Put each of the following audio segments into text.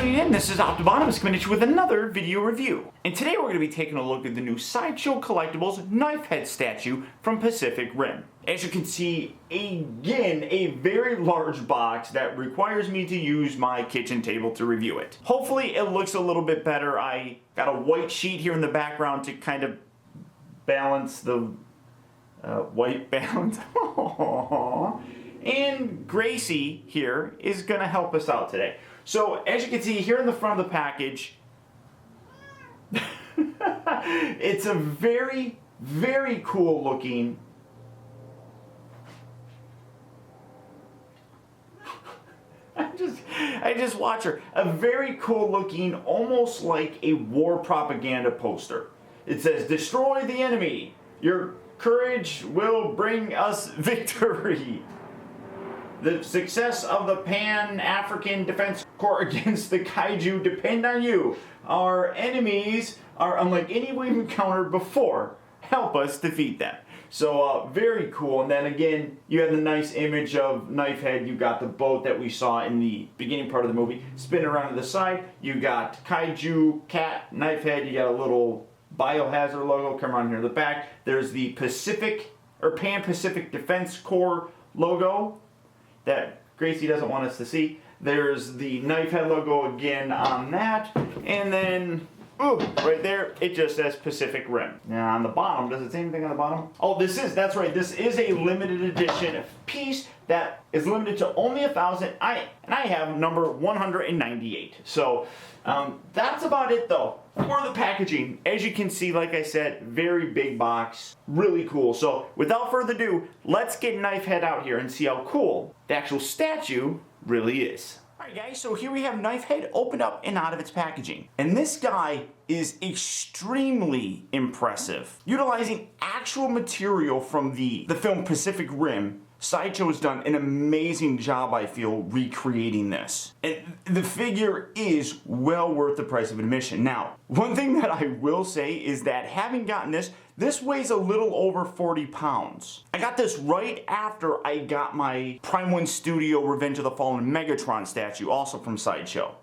tuning in. This is Optibottom coming at you with another video review. And today we're going to be taking a look at the new Sideshow Collectibles Knifehead statue from Pacific Rim. As you can see, again, a very large box that requires me to use my kitchen table to review it. Hopefully it looks a little bit better. I got a white sheet here in the background to kind of balance the white balance. And Gracie here is going to help us out today. So as you can see here in the front of the package, it's a very, very cool looking I just watch her. A very cool looking, almost like a war propaganda poster. It says, "Destroy the enemy. Your courage will bring us victory. The success of the Pan-African Defense Corps against the kaiju depend on you. Our enemies are unlike any we've encountered before. Help us defeat them." So very cool. And then again, you have the nice image of Knifehead. You got the boat that we saw in the beginning part of the movie spin around to the side. You got kaiju, cat, Knifehead. You got a little biohazard logo come around here in the back. There's the Pacific or Pan-Pacific Defense Corps logo that Gracie doesn't want us to see. There's the Knifehead logo again on that. And then, ooh, right there, it just says Pacific Rim. Now on the bottom, does it say anything on the bottom? Oh, that's right, this is a limited edition piece that is limited to only 1,000. And I have number 198. So that's about it though. For the packaging, as you can see, like I said, very big box, really cool. So without further ado, let's get Knifehead out here and see how cool the actual statue really is. Alright guys, so here we have Knifehead opened up and out of its packaging. And this guy is extremely impressive. Utilizing actual material from the film Pacific Rim, Sideshow has done an amazing job, I feel, recreating this. And the figure is well worth the price of admission. Now, one thing that I will say is that having gotten this weighs a little over 40 pounds. I got this right after I got my Prime 1 Studio Revenge of the Fallen Megatron statue, also from Sideshow.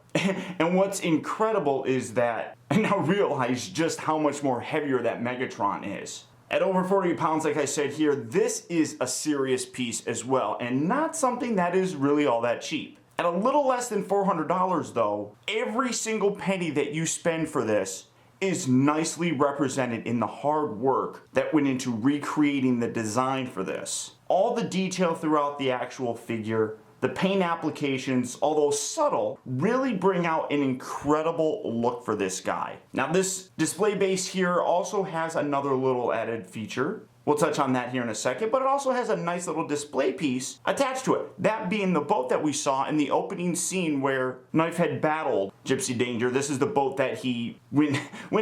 And what's incredible is that I now realize just how much more heavier that Megatron is. At over 40 pounds, like I said here, this is a serious piece as well, and not something that is really all that cheap. At a little less than $400 though, every single penny that you spend for this is nicely represented in the hard work that went into recreating the design for this. All the detail throughout the actual figure, the paint applications, although subtle, really bring out an incredible look for this guy. Now this display base here also has another little added feature. We'll touch on that here in a second, but it also has a nice little display piece attached to it. That being the boat that we saw in the opening scene where Knifehead battled Gypsy Danger. This is the boat that he went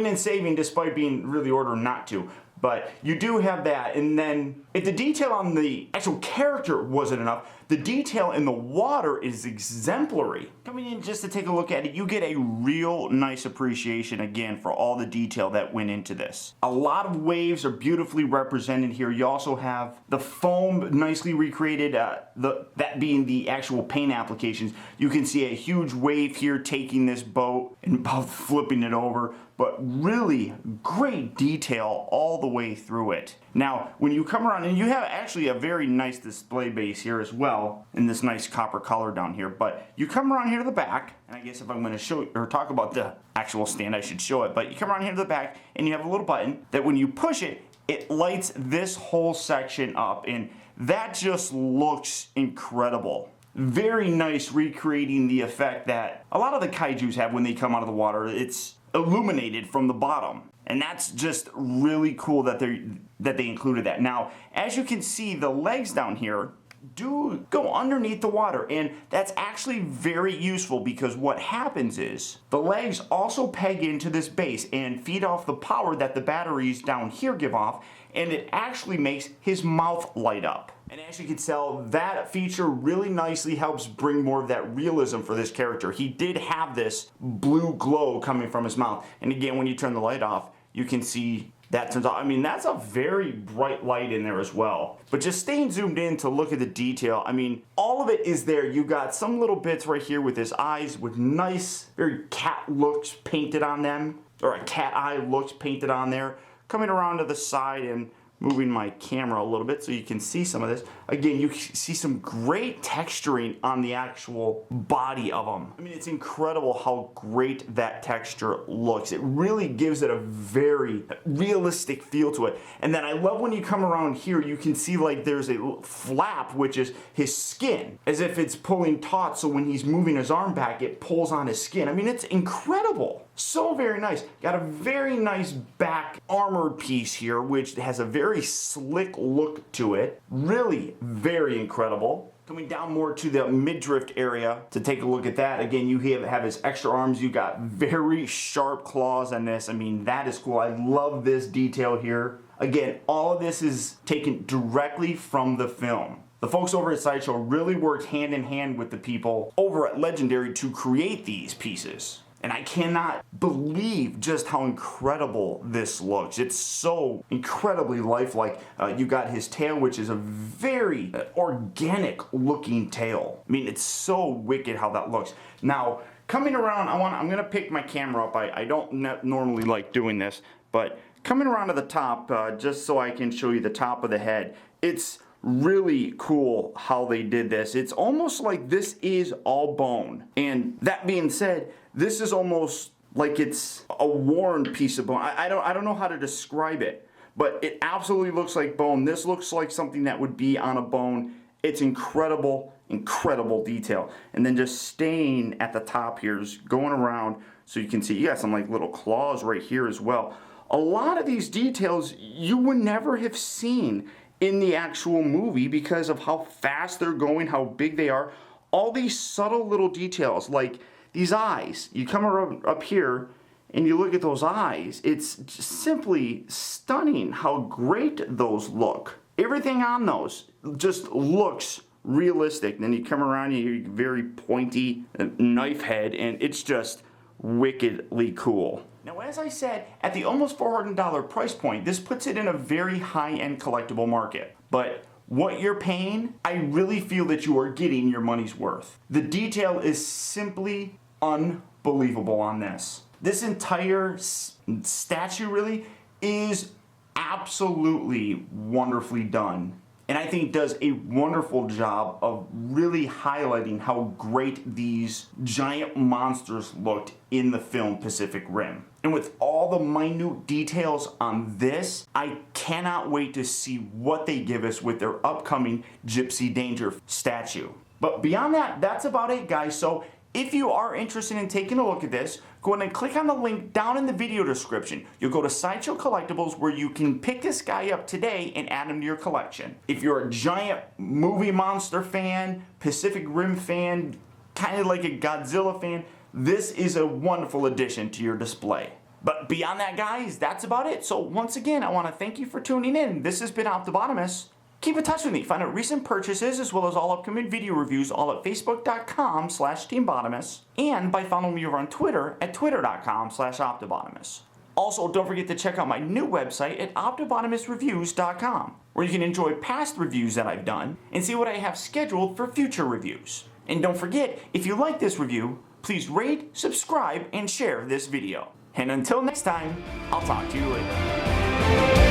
in saving despite being really ordered not to. But you do have that, and then if the detail on the actual character wasn't enough, the detail in the water is exemplary. Coming in just to take a look at it, you get a real nice appreciation again for all the detail that went into this. A lot of waves are beautifully represented here. You also have the foam nicely recreated, that being the actual paint applications. You can see a huge wave here taking this boat and about flipping it over. But really great detail all the way through it. Now, when you come around, and you have actually a very nice display base here as well, in this nice copper color down here, but you come around here to the back, and I guess if I'm going to show or talk about the actual stand, I should show it, but you come around here to the back, and you have a little button that when you push it, it lights this whole section up, and that just looks incredible. Very nice recreating the effect that a lot of the kaijus have when they come out of the water. It's illuminated from the bottom, and that's just really cool that they included that. Now, as you can see, the legs down here do go underneath the water, and that's actually very useful because what happens is the legs also peg into this base and feed off the power that the batteries down here give off, and it actually makes his mouth light up. And as you can tell, that feature really nicely helps bring more of that realism for this character. He did have this blue glow coming from his mouth. And again, when you turn the light off, you can see that turns out. I mean, that's a very bright light in there as well. But just staying zoomed in to look at the detail, I mean, all of it is there. You got some little bits right here with his eyes with nice, very cat looks painted on them, or a cat eye looks painted on there. Coming around to the side and moving my camera a little bit so you can see some of this. Again, you see some great texturing on the actual body of them. I mean, it's incredible how great that texture looks. It really gives it a very realistic feel to it. And then I love when you come around here, you can see like there's a flap, which is his skin, as if it's pulling taut, so when he's moving his arm back, it pulls on his skin. I mean, it's incredible. So very nice. Got a very nice back armored piece here, which has a very slick look to it. Really very incredible. Coming down more to the midriff area to take a look at that. Again, you have his extra arms. You got very sharp claws on this. I mean, that is cool. I love this detail here. Again, all of this is taken directly from the film. The folks over at Sideshow really worked hand in hand with the people over at Legendary to create these pieces. And I cannot believe just how incredible this looks. It's so incredibly lifelike. You got his tail, which is a very organic looking tail. I mean, it's so wicked how that looks. Now, coming around, I'm gonna pick my camera up. I don't normally like doing this, but coming around to the top, just so I can show you the top of the head, it's really cool how they did this. It's almost like this is all bone. And that being said, this is almost like it's a worn piece of bone. I don't know how to describe it, but it absolutely looks like bone. This looks like something that would be on a bone. It's incredible, incredible detail. And then just staying at the top here, is going around so you can see you got some like little claws right here as well. A lot of these details you would never have seen in the actual movie because of how fast they're going, how big they are. All these subtle little details, like these eyes. You come up here and you look at those eyes. It's just simply stunning how great those look. Everything on those just looks realistic. Then you come around, you very pointy knife head, and it's just wickedly cool. Now, as I said, at the almost $400 price point, this puts it in a very high-end collectible market. But what you're paying, I really feel that you are getting your money's worth. The detail is simply unbelievable on this. This entire statue really is absolutely wonderfully done. And I think does a wonderful job of really highlighting how great these giant monsters looked in the film Pacific Rim. And with all the minute details on this, I cannot wait to see what they give us with their upcoming Gypsy Danger statue. But beyond that, that's about it, guys. So if you are interested in taking a look at this, go ahead and click on the link down in the video description. You'll go to Sideshow Collectibles where you can pick this guy up today and add him to your collection. If you're a giant movie monster fan, Pacific Rim fan, kind of like a Godzilla fan, this is a wonderful addition to your display. But beyond that, guys, that's about it. So once again, I want to thank you for tuning in. This has been Optibotimus. Keep in touch with me. Find out recent purchases as well as all upcoming video reviews all at facebook.com/teambotimus and by following me over on Twitter at twitter.com/Optibotimus. Also, don't forget to check out my new website at optibotimusreviews.com where you can enjoy past reviews that I've done and see what I have scheduled for future reviews. And don't forget, if you like this review, please rate, subscribe, and share this video. And until next time, I'll talk to you later.